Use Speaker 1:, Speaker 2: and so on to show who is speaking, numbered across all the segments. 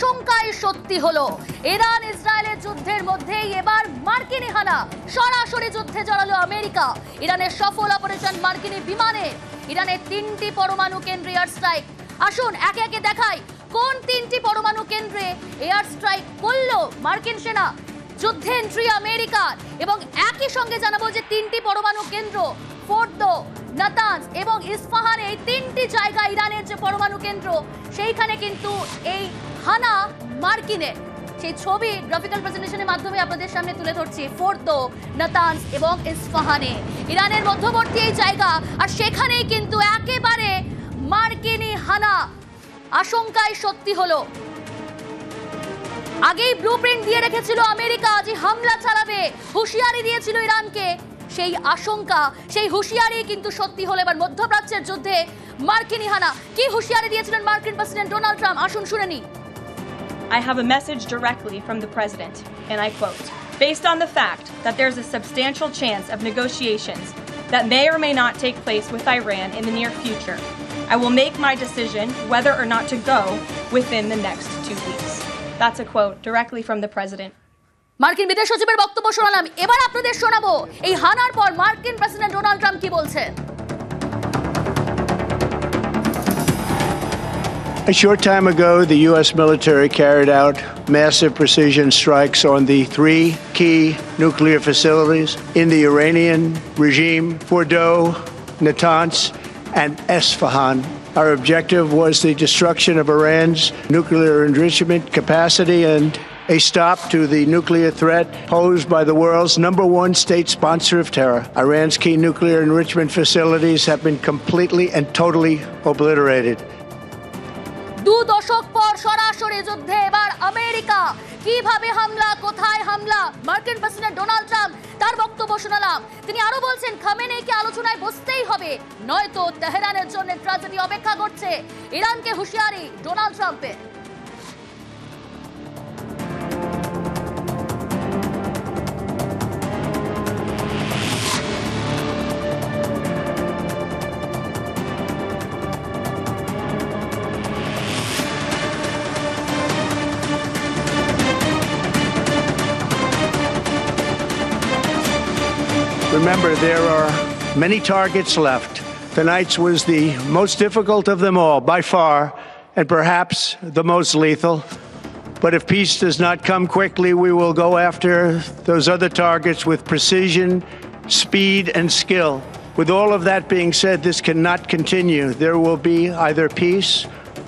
Speaker 1: আশঙ্কাই সত্যি হলো। ইরান ইসরায়েলের যুদ্ধের মধ্যেই এবার মার্কিনী হানা, সরাসরি যুদ্ধে জড়ালো আমেরিকা। ইরানের সফল অপারেশন মার্কিনী বিমানে ইরানের 3টি পরমাণু কেন্দ্রে এয়ার স্ট্রাইক। আসুন একে একে দেখাই কোন 3টি পরমাণু কেন্দ্রে এয়ার স্ট্রাইক করলো মার্কিন সেনা। যুদ্ধে এন্ট্রি আমেরিকার, এবং একই সঙ্গে জানাবো যে 3টি পরমাণু কেন্দ্র ফোর্দো, নাতানজ এবং ইস্পাহান, এই 3টি জায়গা ইরানের যে পরমাণু কেন্দ্র সেইখানে কিন্তু এই হানা মার্কিনের। সেই ছবি গ্রাফিক্যাল প্রেজেন্টেশনের মাধ্যমে আপনাদের সামনে তুলে ধরছি। ফোর্দো, নাতানজ এবং ইস্পাহানে ইরানের মধ্যবর্তী এই জায়গা, আর সেখানেই কিন্তু একেবারে মার্কিনী হানা আশঙ্কায় সত্যি হলো। আগেই ব্লুপ্রিন্ট দিয়ে রেখেছিল আমেরিকা যে হামলা চালাবে, হুঁশিয়ারি দিয়েছিল ইরানকে। সেই আশঙ্কা, সেই হুঁশিয়ারি কিন্তু সত্যি হলো। এবার মধ্যপ্রাচ্যের যুদ্ধে মার্কিনী হানা। কি হুঁশিয়ারি দিয়েছিলেন মার্কিন প্রেসিডেন্ট ডোনাল্ড ট্রাম্প, আসুন শুনে নিই।
Speaker 2: I have a message directly from the president, and I quote, "Based on the fact that there's a substantial chance of negotiations that may or may not take place with Iran in the near future, I will make my decision whether or not to go within the next 2 weeks." That's a quote directly from the president.
Speaker 1: মার্কিন বিদেশ সচিবের বক্তব্য শোনালাম, এবার আপনাদের শোনাবো এই হানার পর মার্কিন প্রেসিডেন্ট ডোনাল্ড ট্রাম্প কি বলছেন।
Speaker 3: A short time ago, the U.S. military carried out massive precision strikes on the 3 key nuclear facilities in the Iranian regime, Fordo, Natanz, and Esfahan. Our objective was the destruction of Iran's nuclear enrichment capacity and a stop to the nuclear threat posed by the world's #1 state sponsor of terror. Iran's key nuclear enrichment facilities have been completely and totally obliterated.
Speaker 1: 2 দশক পর সরাসরি যুদ্ধে এবার America. কিভাবে হামলা, কোথায় হামলা, মার্কিন প্রেসিডেন্ট ডোনাল্ড ট্রাম্প তার বক্তব্য শোনালাম। তিনি আরো বলছেন খামেনেইকে আলোচনায় বসতেই হবে, নয়তো তেহরানের জন্য ট্র্যাজেডি অপেক্ষা করছে। ইরানকে হুঁশিয়ারি ডোনাল্ড ট্রাম্পের।
Speaker 3: Remember, there are many targets left. Tonight's was the most difficult of them all, by far, and perhaps the most lethal. But if peace does not come quickly, we will go after those other targets with precision, speed, and skill. With all of that being said, this cannot continue. There will be either peace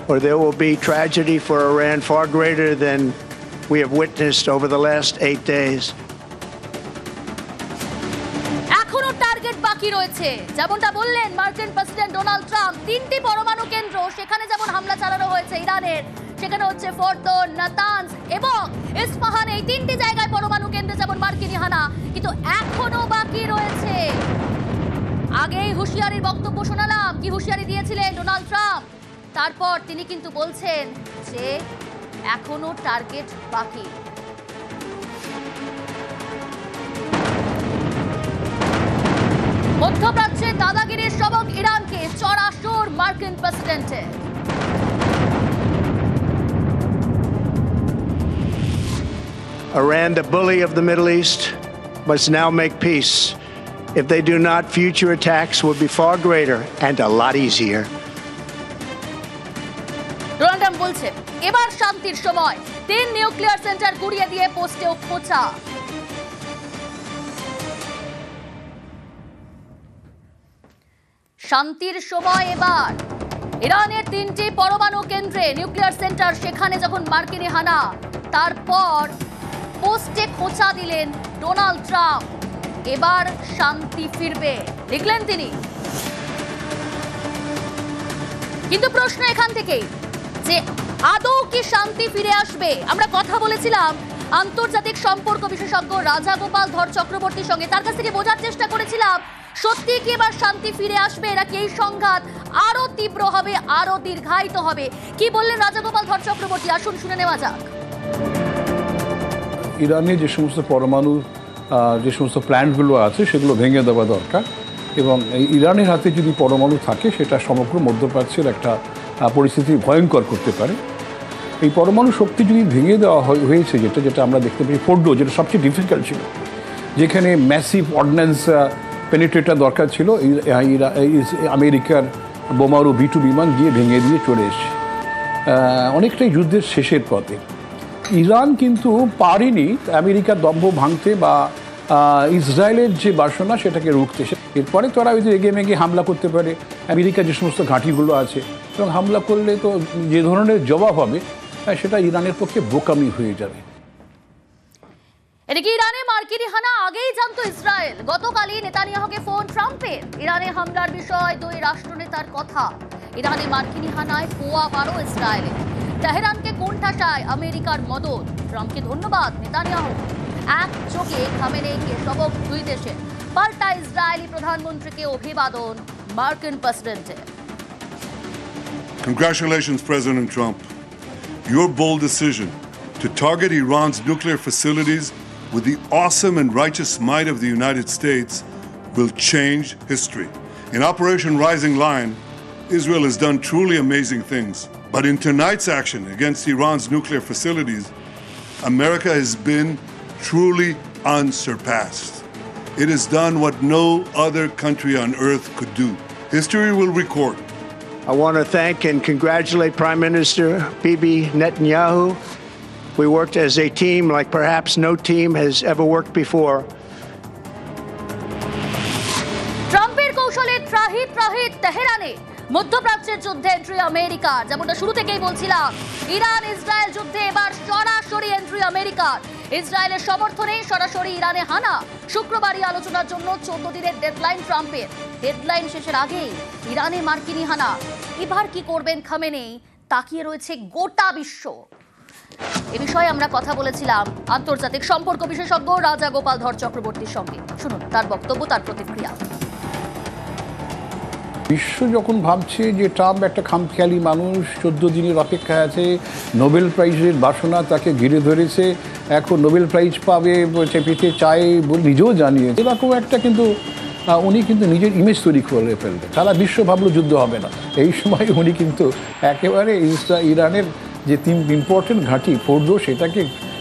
Speaker 3: or there will be tragedy for Iran far greater than we have witnessed over the last 8 days.
Speaker 1: বাকি রয়েছে, যেমনটা বললেন মার্কিন president Donald Trump, 3টি পরমাণু কেন্দ্র সেখানে যেমন হামলা চালানো হয়েছে ইরানের, সেখানে হচ্ছে ফোর্দো, নাতানজ এবং ইস্পাহান, এই 3টি জায়গায় পরমাণু কেন্দ্রে যেমন মার্কিনী হানা, কিন্তু এখনো বাকি রয়েছে। আগেই হুঁশিয়ারির বক্তব্য শোনালাম, কি হুঁশিয়ারি দিয়েছিলেন ডোনাল্ড ট্রাম্প। তারপর তিনি কিন্তু বলছেন যে এখনো টার্গেট বাকি। মধ্যপ্রাচ্যে দাদাগিরির সবক ইরানকে চড়া সুর মার্কিন প্রেসিডেন্টের।
Speaker 3: Iran, the bully of the Middle East, must now make peace. If they do not, future attacks will be far greater and a lot easier.
Speaker 1: Donald Trump বলছেন এবার শান্তির সময়। 3 নিউক্লিয়ার সেন্টার গুড়িয়ে দিয়ে পোস্টেও খোঁচা। শান্তির সময় এবার। ইরানের 3টি পরমাণু কেন্দ্রে নিউক্লিয়ার সেন্টার, সেখানে যখন মার্কিনী হানা, তারপর পোস্টে খোঁচা দিলেন ডোনাল্ড ট্রাম্প। এবার শান্তি ফিরবে লিখলেন তিনি। কিন্তু প্রশ্ন এখান থেকেই যে আদৌ কি শান্তি ফিরে আসবে। আমরা কথা বলেছিলাম আন্তর্জাতিক সম্পর্ক বিশেষজ্ঞ রাজাগোপাল ধর চক্রবর্তীর সঙ্গে, তার কাছ থেকে বোঝার চেষ্টা করেছিলাম সত্যি কি এবার শান্তি ফিরে আসবে, নাকি এই সংঘাত আরো তীব্র হবে, আরো দীর্ঘায়িত হবে। কি বললেন রাজাগোপাল ধর চক্রবর্তী, আসুন শুনে নেওয়া যাক।
Speaker 4: ইরানের যে সমস্ত পরমাণু যে সমস্ত প্ল্যান্টগুলো আছে সেগুলো ভেঙে দেওয়া দরকার, এবং ইরানের হাতে যদি পরমাণু থাকে সেটা সমগ্র মধ্যপ্রাচ্যের একটা পরিস্থিতি ভয়ঙ্কর করতে পারে। এই পরমাণু শক্তি যদি ভেঙে দেওয়া হয়েছে, যেটা আমরা দেখতে পাই ফোর্ডো, যেটা সবচেয়ে ডিফিকাল্ট ছিল, যেখানে ম্যাসিভ অর্ডিন্যান্স পেনিট্রেটার দরকার ছিল, আমেরিকার বোমারু B-2 বিমান গিয়ে ভেঙে দিয়ে চলে এসছে, অনেকটাই যুদ্ধের শেষের পথে। ইরান কিন্তু পারেনি আমেরিকার দম্ভ ভাঙতে বা ইসরায়েলের যে বাসনা সেটাকে রুখতে। এরপরে তারা হয়তো এগিয়ে মেগে হামলা করতে পারে আমেরিকার যে সমস্ত ঘাঁটিগুলো আছে, এবং হামলা করলে তো যে ধরনের জবাব হবে সেটা ইরানের পক্ষে বোকামি হয়ে যাবে।
Speaker 1: এদিকে ইরানে মার্কিনি হানা আগেই জানতো ইসরায়েল। গতকালই নেতানিয়াহুকে ফোন ট্রাম্পের। ইরানে হামলার বিষয় দুই রাষ্ট্রনেতার কথা। ইরানে মার্কিনি হানায় পোয়া বারো ইসরায়েলে। তেহরানকে কোণঠাসায় আমেরিকার মদদ। ট্রাম্পকে ধন্যবাদ নেতানিয়াহু। একযোগে খামেনেইকে সবক দুই দেশের। পাল্টা ইসরায়েলি প্রধানমন্ত্রীকে অভিবাদন মার্কিন প্রেসিডেন্টের।
Speaker 5: Congratulations, President Trump. Your bold decision to target Iran's nuclear facilities with the awesome and righteous might of the United States will change history. In Operation Rising Lion, Israel has done truly amazing things. But in tonight's action against Iran's nuclear facilities, America has been truly unsurpassed. It has done what no other country on earth could do. History will record.
Speaker 3: I want to thank and congratulate Prime Minister Bibi Netanyahu. We worked as a team like perhaps no team has ever worked before.
Speaker 1: ট্রাম্পের কৌশলে ত্রাহিত তেহরানে। মধ্যপ্রাচ্যের যুদ্ধে entry আমেরিকার। যেমনটা শুরু থেকেই বলছিলাম, Iran Israel যুদ্ধে এবার সরাসরি এন্ট্রি আমেরিকার। ইসরায়েলের সমর্থনে সরাসরি ইরানে হানা। শুক্রবারই আলোচনার জন্য 14 দিনের ডেডলাইন ট্রাম্পের। ডেডলাইন শেষের আগেই ইরানে মার্কিনি হানা। এবার কি করবেন খামেনেই, তাকিয়ে রয়েছে গোটা বিশ্ব। এ বিষয়ে আমরা কথা বলেছিলাম আন্তর্জাতিক সম্পর্ক বিশেষজ্ঞ রাজা গোপাল ধর চক্রবর্তীর সঙ্গে। শুনুন তার বক্তব্য, তার প্রতিক্রিয়া।
Speaker 4: বিশ্ব যখন ভাবছে যে ট্রাম্প একটা খামখেয়ালি মানুষ, 14 দিনের অপেক্ষায় আছে, নোবেল প্রাইজের বাসনা তাকে ঘিরে ধরেছে, এখন নোবেল প্রাইজ পাবে পেতে চায় বলে নিজেও জানিয়েছে, এরকম একটা কিন্তু উনি কিন্তু নিজের ইমেজ তৈরি করে ফেলবে। সারা বিশ্ব ভাবলো যুদ্ধ হবে না, এই সময় উনি কিন্তু একেবারে ইরানের যে 3 ইম্পর্টেন্ট ঘাঁটি ফোর্ডো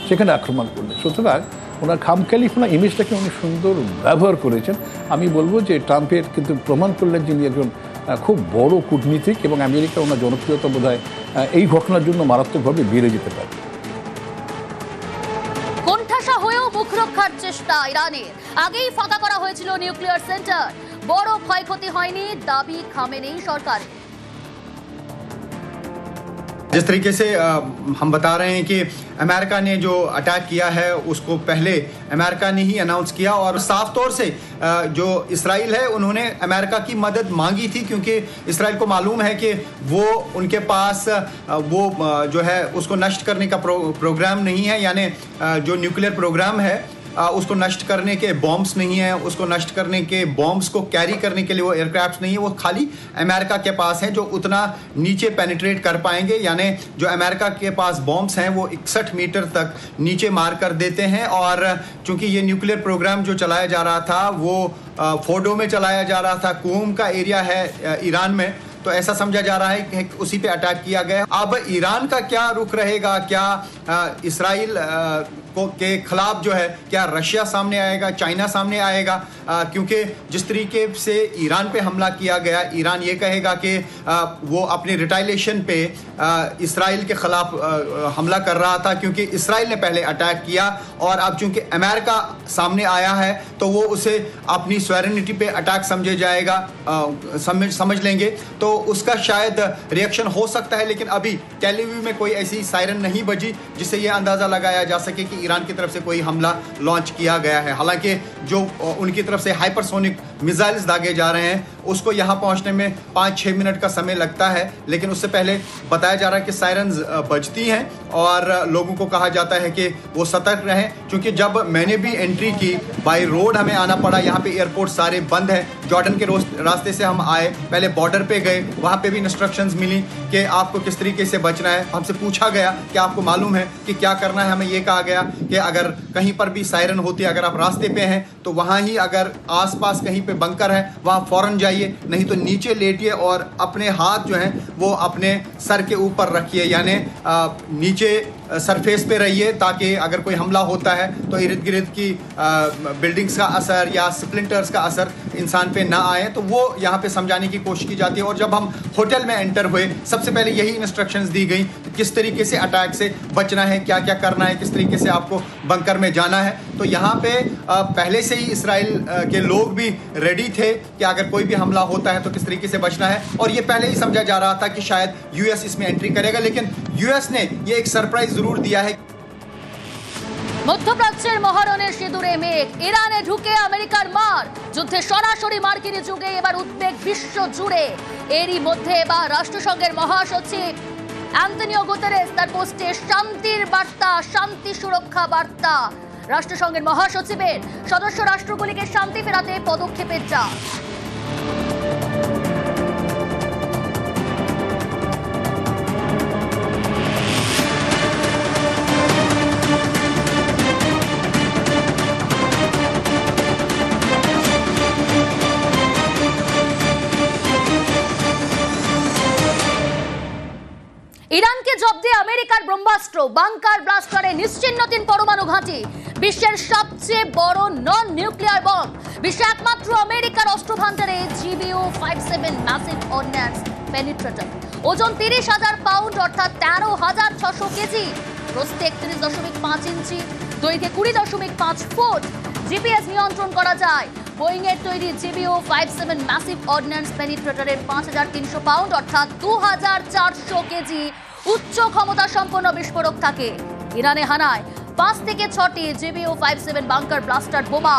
Speaker 4: সেখানে আক্রমণ করলেন। সুতরাং ওনার খামখেয়ালিপনা ইমেজটাকে উনি সুন্দর ব্যবহার করেছেন। আমি বলবো যে ট্রাম্পের কিন্তু প্রমাণ করলেন যিনি একজন খুব বড় কূটনীতিক, এবং আমেরিকা ওনার জনপ্রিয়তা বোধহয় এই ঘটনার জন্য মারাত্মকভাবে বেড়ে যেতে পারে।
Speaker 1: কোণঠাসা হয়েও মুখ রক্ষার চেষ্টা ইরানের। আগেই ফাঁকা করা হয়েছিল নিউক্লিয়ার সেন্টার। বড় ক্ষয়ক্ষতি হয়নি দাবি খামেনেই সরকারের।
Speaker 6: जिस तरीके से हम बता रहे हैं कि अमेरिका ने जो अटैक किया है उसको पहले अमेरिका ने ही अनाउंस किया, और साफ तौर से जो इसराइल है उन्होंने अमेरिका की मदद मांगी थी, क्योंकि इसराइल को मालूम है कि वो उनके पास वो जो है उसको नष्ट करने का प्रोग्राम नहीं है, यानी जो न्यूक्लियर प्रोग्राम है उसको नष्ट करने के बॉम्ब्स नहीं है, उसको नष्ट करने के बॉम्ब्स को कैरी करने के लिए वो एयरक्राफ्ट नहीं है, वो खाली अमेरिका के पास है जो उतना नीचे पेनिट्रेट कर पाएंगे। यानी जो अमेरिका के पास बॉम्ब्स हैं वो 61 मीटर तक नीचे मार कर देते हैं। और चूंकि ये न्यूक्लियर प्रोग्राम जो चलाया जा रहा था वो फोर्डो में चलाया जा रहा था, कूम का एरिया है ईरान में, तो ऐसा समझा जा रहा है कि उसी पे अटैक किया गया। अब ईरान का क्या रुख रहेगा, क्या इसराइल के खिलाफ जो है क्या रशिया सामने आएगा, चाइना सामने आएगा, क्योंकि जिस तरीके से ईरान पे हमला किया गया, ईरान ये कहेगा कि वो अपने रिटाइलेशन पे इसराइल के खिलाफ हमला कर रहा था, क्योंकि इसराइल ने पहले अटैक किया, और अब चूंकि अमेरिका सामने आया है तो वो उसे अपनी सॉवरेनिटी पे अटैक समझे जाएगा, समझ लेंगे, तो उसका शायद रिएक्शन हो सकता है। लेकिन अभी टेल अवीव में कोई ऐसी सायरन नहीं बजी जिससे ये अंदाज़ा लगाया जा सके कि ईरान की तरफ से कोई हमला लॉन्च किया गया है। हालांकि जो उनकी तरफ से हाइपरसोनिक मिसाइल्स दागे जा रहे हैं उसको यहाँ पहुँचने में 5-6 मिनट का समय लगता है, लेकिन उससे पहले बताया जा रहा है कि सायरन्स बजती हैं और लोगों को कहा जाता है कि वो सतर्क रहें। क्योंकि जब मैंने भी एंट्री की बाई रोड हमें आना पड़ा, यहाँ पे एयरपोर्ट सारे बंद हैं। जॉर्डन के रास्ते से हम आए, पहले बॉर्डर पे गए, वहाँ पे भी इंस्ट्रक्शंस मिली कि आपको किस तरीके से बचना है। हमसे पूछा गया कि आपको मालूम है कि क्या करना है। हमें ये कहा गया कि अगर कहीं पर भी सायरन होती है, अगर आप रास्ते पे हैं तो वहाँ ही अगर आसपास कहीं पे बंकर है वहाँ फौरन जाइए, नहीं तो नीचे लेटिए और अपने हाथ जो हैं वो अपने सर के ऊपर रखिए, यानी नीचे सरफेस पे रहिए, ताकि अगर कोई हमला होता है तो इर्द गिर्द की बिल्डिंग्स का असर या स्प्लिंटर्स का असर इंसान पे ना आए। तो वो यहाँ पे समझाने की कोशिश की जाती है। और जब हम होटल में एंटर हुए, सबसे पहले यही इंस्ट्रक्शंस दी गई किस तरीके से अटैक से बचना है, क्या क्या करना है, किस तरीके से आपको बंकर में जाना है। तो यहाँ पे पहले से ही इसराइल के लोग भी रेडी थे कि अगर कोई भी हमला होता है तो किस तरीके से बचना है। और ये पहले ही समझा जा रहा था कि शायद यूएस इसमें एंट्री करेगा, लेकिन यूएस ने ये एक सरप्राइज जरूर दिया है।
Speaker 1: মধ্যপ্রাচ্যের মহারণের সিঁদুরে মেঘ, ইরানে ঢুকে আমেরিকার মার, যুদ্ধে সরাসরি মার্কিনী যুগে এবার উদ্বেগ বিশ্ব জুড়ে। এরই মধ্যে এবার রাষ্ট্রসংঘের মহাসচিব অ্যান্তনিও গুতেরেস তার পোস্টে শান্তির বার্তা, শান্তি সুরক্ষা বার্তা। রাষ্ট্রসংঘের মহাসচিবের সদস্য রাষ্ট্রগুলিকে শান্তি ফেরাতে পদক্ষেপের চাপ। ইরানকে জব্দে আমেরিকার ব্রহ্মাস্ত্র, বাংকার ব্লাস্টারে নিশ্চিহ্ন 3 পরমাণু ঘাঁটি, বিশ্বের সবচেয়ে বড় নন নিউক্লিয়ার বম, বিশ্বে একমাত্র আমেরিকার অস্ত্রভান্ডারে GBU-57 ম্যাসিভ অর্ডিন্যান্স পেনিট্রেটর, ওজন 30,000 পাউন্ড অর্থাৎ 13,600 কেজি, প্রস্থে 31.5 ইঞ্চি, দৈর্ঘ্যে 20.5 ফুট, জিপিএস নিয়ন্ত্রণ করা যায়। বোয়িং এর তৈরি GBU-57 ম্যাসিভ অর্ডিন্যান্স পেনিট্রেটরের 5,300 পাউন্ড অর্থাৎ 2,400 কেজি উচ্চ ক্ষমতা সম্পন্ন বিস্ফোরক থাকে। ইরানে হানায় 5 থেকে 6টি GBU-57 বাংকার ব্লাস্টার বোমা।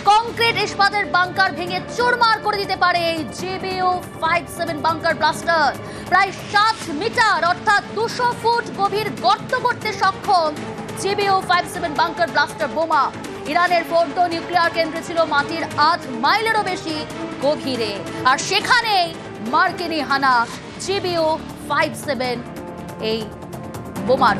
Speaker 1: কংক্রিট ইস্পাতের বাংকার ভেঙে চুরমার করে দিতে পারে এই GBU-57 বাংকার ব্লাস্টার। প্রায় 7 মিটার অর্থাৎ 200 ফুট গভীর গর্ত করতে সক্ষম GBU-57 বাংকার ব্লাস্টার বোমা ইরানের ফোর্দো নিউক্লিয়ার কেন্দ্রে ছিল মাটির 8 মাইলেরও বেশি গভীরে, আর সেখানেই মার্কিনী হানা GBU-57 এই বোমার।